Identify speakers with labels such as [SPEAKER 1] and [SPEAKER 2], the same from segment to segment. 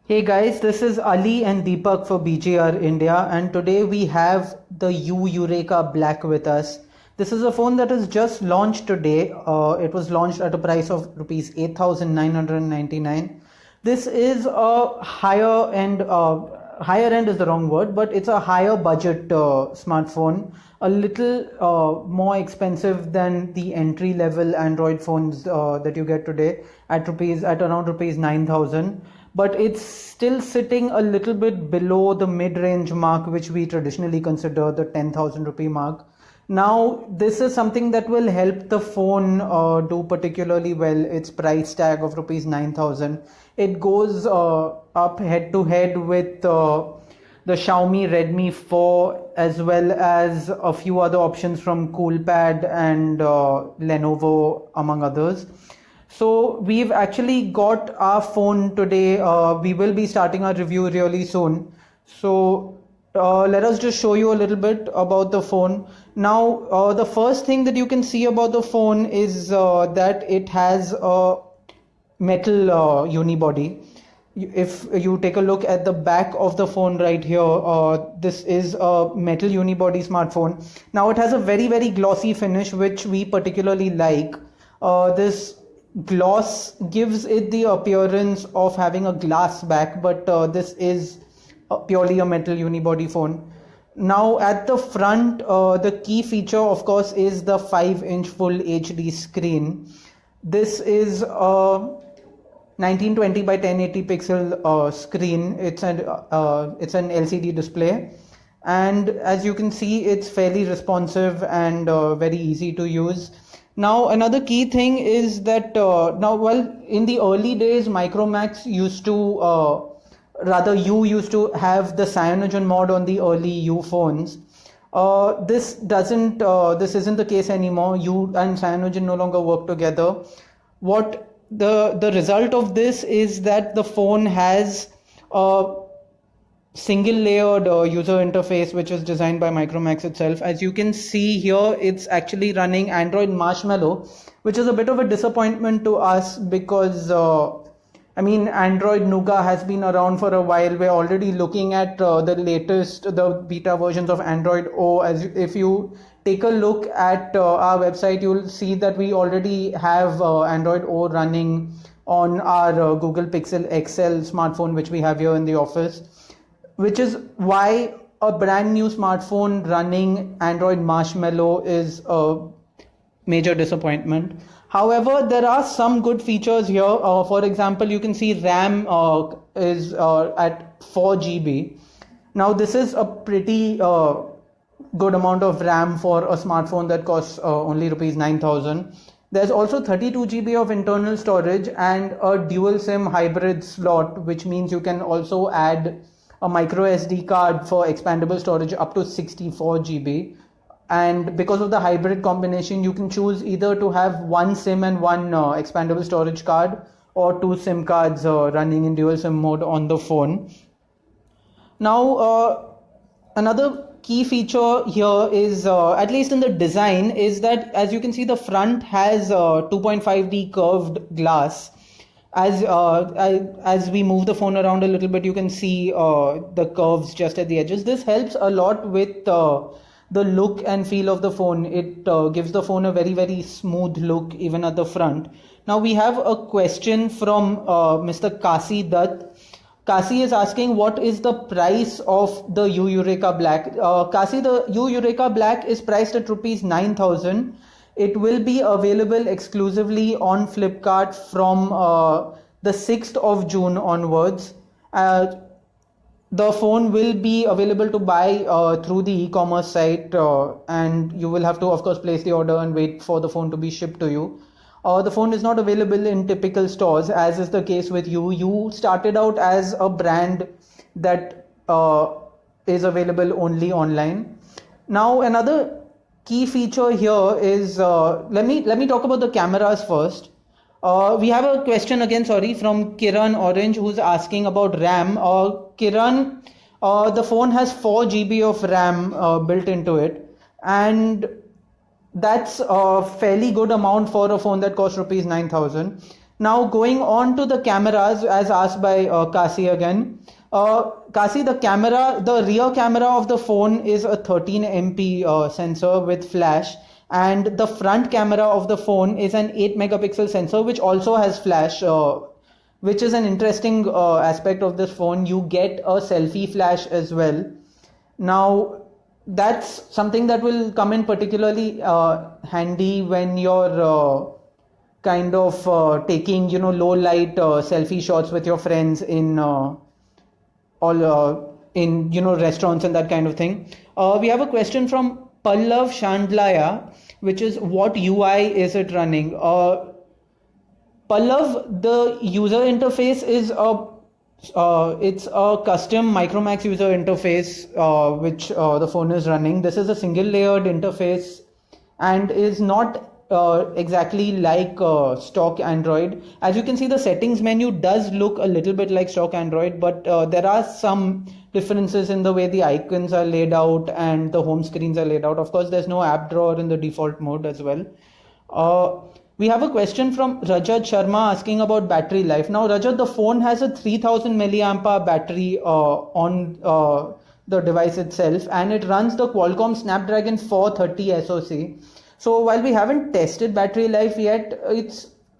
[SPEAKER 1] Hey guys, this is Ali and Deepak for BGR India, and today we have the U Eureka Black with us. This is a phone that is just launched today. It was launched at a price of rupees 8,999. This is a higher end is the wrong word, but it's a higher budget smartphone, a little more expensive than the entry level Android phones that you get today at around rupees 9,000, but it's still sitting a little bit below the mid-range mark, which we traditionally consider the 10,000 rupee mark. Now, this is something that will help the phone do particularly well. Its price tag of rupees 9,000. It goes up head to head with the Xiaomi Redmi 4, as well as a few other options from Coolpad and Lenovo, among others. So we've actually got our phone today. We will be starting our review really soon. So let us just show you a little bit about the phone. Now, the first thing that you can see about the phone is that it has a metal unibody. If you take a look at the back of the phone right here, this is a metal unibody smartphone. Now it has a very glossy finish, which we particularly like. This gloss gives it the appearance of having a glass back, but this is purely a metal unibody phone. Now at the front, the key feature of course is the 5-inch full HD screen. This is a 1920 by 1080 pixel screen. It's an LCD display, and as you can see, it's fairly responsive and very easy to use. Now, another key thing is that in the early days, Micromax used to, used to have the cyanogen mod on the early U phones. This isn't the case anymore. U and cyanogen no longer work together. What the result of this is that the phone has a single layered user interface, which is designed by Micromax itself. As you can see here, it's actually running Android Marshmallow, which is a bit of a disappointment to us because Android Nougat has been around for a while. We're already looking at the beta versions of Android O. If you take a look at our website, you'll see that we already have Android O running on our Google Pixel XL smartphone, which we have here in the office, which is why a brand new smartphone running Android Marshmallow is a major disappointment. However, there are some good features here. For example, you can see RAM is at 4 GB. Now, this is a pretty good amount of RAM for a smartphone that costs only rupees 9,000. There's also 32 GB of internal storage and a dual SIM hybrid slot, which means you can also add a MicroSD card for expandable storage up to 64 GB. And because of the hybrid combination, you can choose either to have one SIM and one expandable storage card, or two SIM cards running in dual SIM mode on the phone. Now, another key feature here is, at least in the design, is that as you can see, the front has 2.5D curved glass. As we move the phone around a little bit, you can see the curves just at the edges. This helps a lot with the look and feel of the phone. It gives the phone a very smooth look even at the front. Now we have a question from Mr. Kasi Dutt. Kasi is asking, what is the price of the U Eureka Black? Kasi, the U Eureka Black is priced at rupees 9,000. It will be available exclusively on Flipkart from the 6th of June onwards. The phone will be available to buy through the e-commerce site, and you will have to, of course, place the order and wait for the phone to be shipped to you. The phone is not available in typical stores, as is the case with you. You started out as a brand that is available only online. Now, another key feature here is, let me talk about the cameras first. We have a question again, from Kiran Orange, who's asking about RAM. Kiran, the phone has 4 GB of RAM built into it, and that's a fairly good amount for a phone that costs rupees 9,000. Now going on to the cameras, as asked by Kasi again. Kasi, the rear camera of the phone is a 13 MP sensor with flash, and the front camera of the phone is an 8 megapixel sensor which also has flash, which is an interesting aspect of this phone. You get a selfie flash as well. Now that's something that will come in particularly handy when you're kind of taking low light selfie shots with your friends in in restaurants and that kind of thing. We have a question from Pallav Shandlaya, which is, what UI is it running? Pallav, the user interface is it's a custom Micromax user interface which the phone is running. This is a single layered interface and is not exactly like stock Android. As you can see, the settings menu does look a little bit like stock Android, but there are some differences in the way the icons are laid out and the home screens are laid out. Of course, there's no app drawer in the default mode as well. We have a question from Rajat Sharma asking about battery life. Now, Rajat, the phone has a 3000 milliamp hour battery on the device itself, and it runs the Qualcomm Snapdragon 430 SoC. So while we haven't tested battery life yet,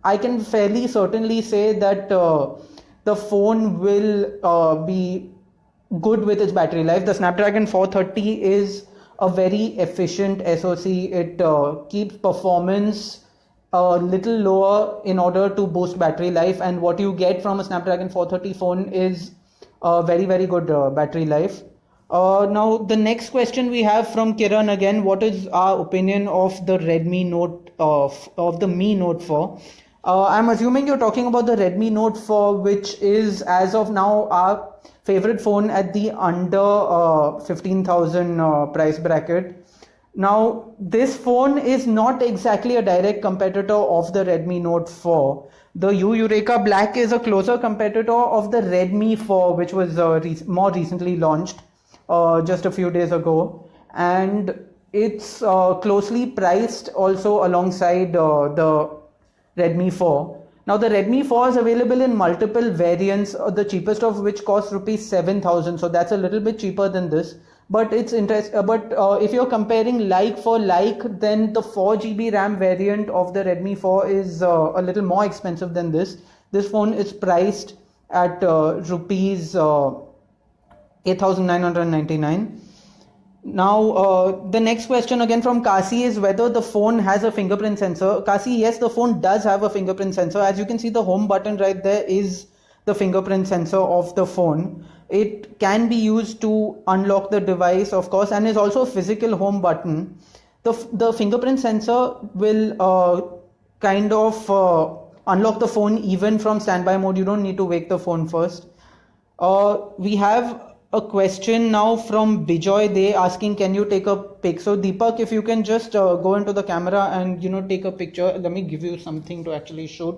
[SPEAKER 1] I can fairly certainly say that the phone will be good with its battery life. The Snapdragon 430 is a very efficient SoC. It keeps performance a little lower in order to boost battery life, and what you get from a Snapdragon 430 phone is a very, very good battery life. Now the next question we have from Kiran again. What is our opinion of the Redmi Note of the Mi Note 4? I'm assuming you're talking about the Redmi Note 4, which is as of now our favorite phone at the under 15,000 price bracket. Now this phone is not exactly a direct competitor of the Redmi Note 4. The U Eureka Black is a closer competitor of the Redmi 4, which was more recently launched just a few days ago, and it's closely priced also alongside the Redmi 4. Now the Redmi 4 is available in multiple variants, the cheapest of which costs rupees 7,000, so that's a little bit cheaper than this. But it's if you're comparing like for like, then the 4GB RAM variant of the Redmi 4 is a little more expensive than this. This phone is priced at rupees 8,999. Now the next question again from Kasi is whether the phone has a fingerprint sensor. Kasi, yes, the phone does have a fingerprint sensor. As you can see, the home button right there is the fingerprint sensor of the phone. It can be used to unlock the device, of course, and is also a physical home button. The fingerprint sensor will kind of unlock the phone even from standby mode. You don't need to wake the phone first. We have a question now from Bijoy. They asking, can you take a pic? So Deepak, if you can just go into the camera and take a picture. Let me give you something to actually shoot.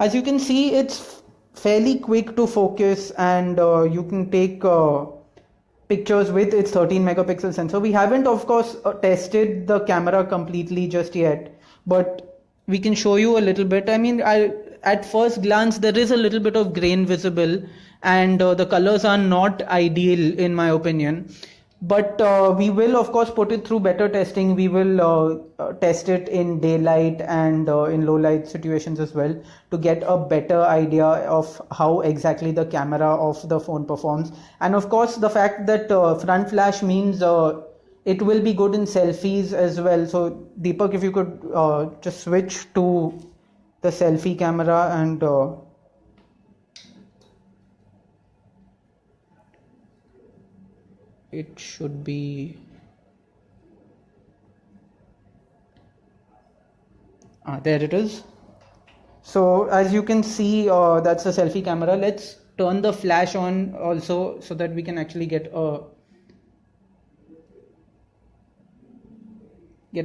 [SPEAKER 1] As you can see, it's fairly quick to focus, and you can take pictures with its 13 megapixel sensor. We haven't, of course, tested the camera completely just yet, but we can show you a little bit. I mean, at first glance, there is a little bit of grain visible, and the colors are not ideal in my opinion. But we will, of course, put it through better testing. We will test it in daylight and in low light situations as well to get a better idea of how exactly the camera of the phone performs. And of course, the fact that front flash means it will be good in selfies as well. So Deepak, if you could just switch to the selfie camera and it should be there it is. So as you can see, that's the selfie camera. Let's turn the flash on also so that we can actually get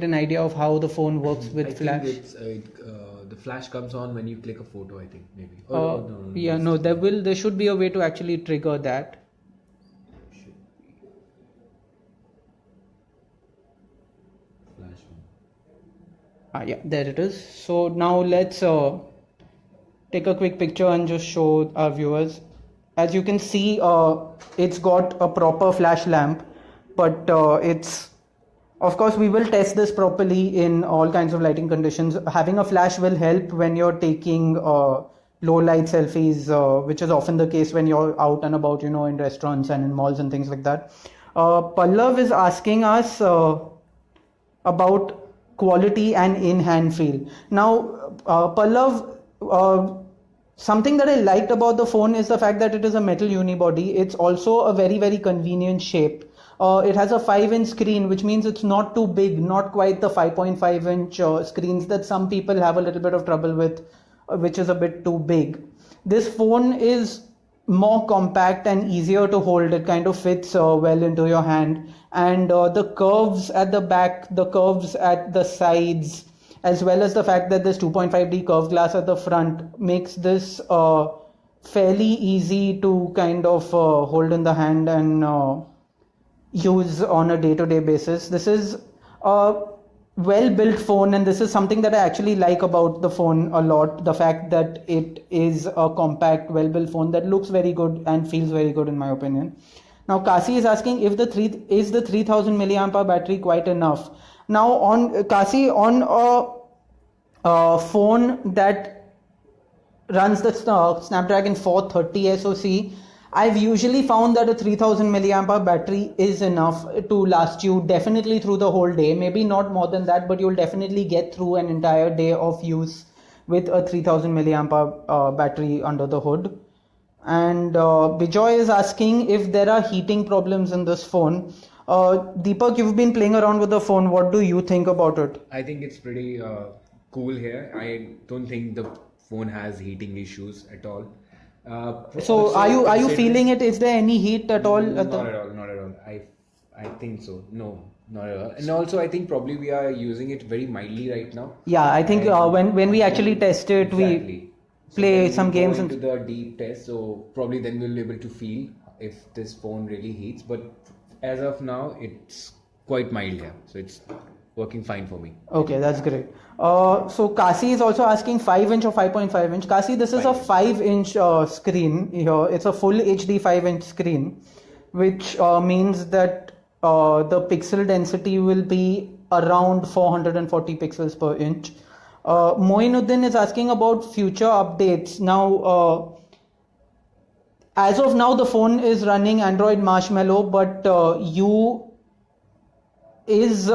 [SPEAKER 1] an idea of how the phone works with flash.
[SPEAKER 2] The flash comes on when you click a photo, I think, maybe.
[SPEAKER 1] There should be a way to actually trigger that. Yeah, there it is. So now let's take a quick picture and just show our viewers. As you can see, it's got a proper flash lamp, but it's, of course, we will test this properly in all kinds of lighting conditions. Having a flash will help when you're taking low light selfies, which is often the case when you're out and about, in restaurants and in malls and things like that. Pallav is asking us about quality and in-hand feel. Now, Pallav, something that I liked about the phone is the fact that it is a metal unibody. It's also a very, very convenient shape. It has a 5-inch screen, which means it's not too big, not quite the 5.5-inch screens that some people have a little bit of trouble with, which is a bit too big. This phone is more compact and easier to hold. It kind of fits well into your hand, and the curves at the back, the curves at the sides, as well as the fact that there's 2.5D curved glass at the front makes this fairly easy to kind of hold in the hand and use on a day-to-day basis. This is a well-built phone, and this is something that I actually like about the phone a lot, the fact that it is a compact, well-built phone that looks very good and feels very good in my opinion. Now Kasi is asking if is the 3000 milliamp hour battery quite enough. Now on Kasi, on a phone that runs the Snapdragon 430 SoC, I've usually found that a 3000 milliamp hour battery is enough to last you definitely through the whole day. Maybe not more than that, but you'll definitely get through an entire day of use with a 3000 milliamp hour battery under the hood. And Bijoy is asking if there are heating problems in this phone. Deepak, you've been playing around with the phone. What do you think about it?
[SPEAKER 2] I think it's pretty cool here. I don't think the phone has heating issues at all.
[SPEAKER 1] So are you feeling it? Is there any heat at all?
[SPEAKER 2] Not at all. I think so. No, not at all. And also I think probably we are using it very mildly right now.
[SPEAKER 1] Yeah, I think when we actually test it,
[SPEAKER 2] exactly.
[SPEAKER 1] We play some games
[SPEAKER 2] into the deep test. So probably then we'll be able to feel if this phone really heats. But as of now, it's quite mild here. So it's working fine for me.
[SPEAKER 1] Okay, that's great. So Kasi is also asking 5-inch or 5.5-inch. Kasi, this is a 5-inch screen here. It's a full HD 5-inch screen, which means that the pixel density will be around 440 pixels per inch. Moinuddin is asking about future updates. Now, as of now, the phone is running Android Marshmallow, but you is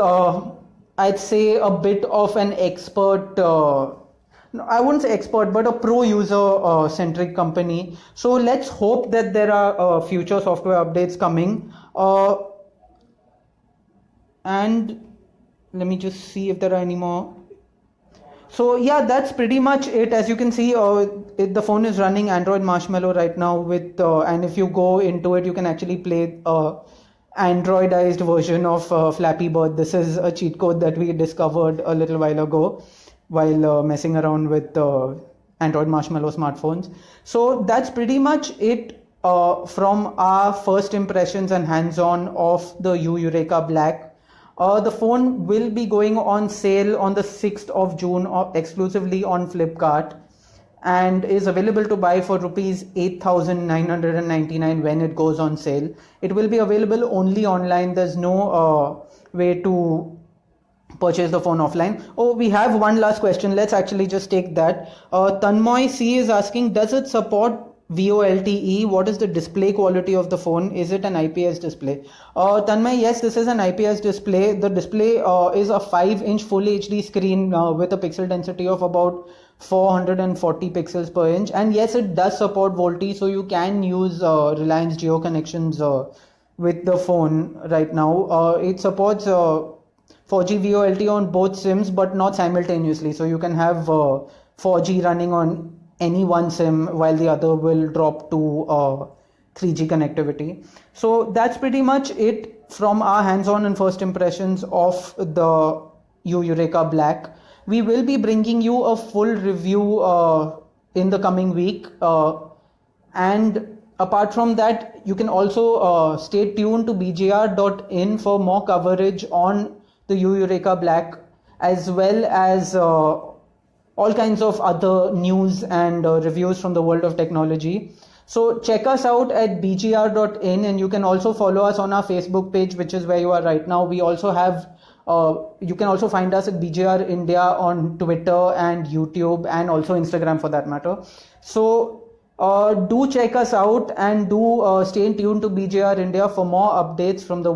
[SPEAKER 1] I'd say a bit of an expert, I wouldn't say expert, but a pro user centric company. So let's hope that there are future software updates coming. And let me just see if there are any more. So yeah, that's pretty much it. As you can see, the phone is running Android Marshmallow right now with, and if you go into it, you can actually play Androidized version of Flappy Bird. This is a cheat code that we discovered a little while ago while messing around with Android Marshmallow smartphones. So that's pretty much it from our first impressions and hands-on of the Eureka Black. The phone will be going on sale on the 6th of June exclusively on Flipkart, and is available to buy for rupees 8,999 when it goes on sale. It will be available only online. There's no way to purchase the phone offline. Oh, we have one last question. Let's actually just take that. Tanmoy C is asking, does it support VOLTE? What is the display quality of the phone? Is it an IPS display? Tanmay, yes, this is an IPS display. The display is a 5-inch full HD screen with a pixel density of about 440 pixels per inch, and yes, it does support VoLTE, so you can use Reliance Jio connections with the phone right now. It supports 4G VoLTE on both SIMs, but not simultaneously, so you can have 4G running on any one SIM while the other will drop to 3G connectivity. So that's pretty much it from our hands-on and first impressions of the Eureka Black. We will be bringing you a full review in the coming week, and apart from that, you can also stay tuned to bgr.in for more coverage on the Eureka Black as well as all kinds of other news and reviews from the world of technology. So check us out at bgr.in, and you can also follow us on our Facebook page, which is where you are right now. We also have you can also find us at BGR India on Twitter and YouTube, and also Instagram for that matter. So do check us out, and do stay tuned to BGR India for more updates from the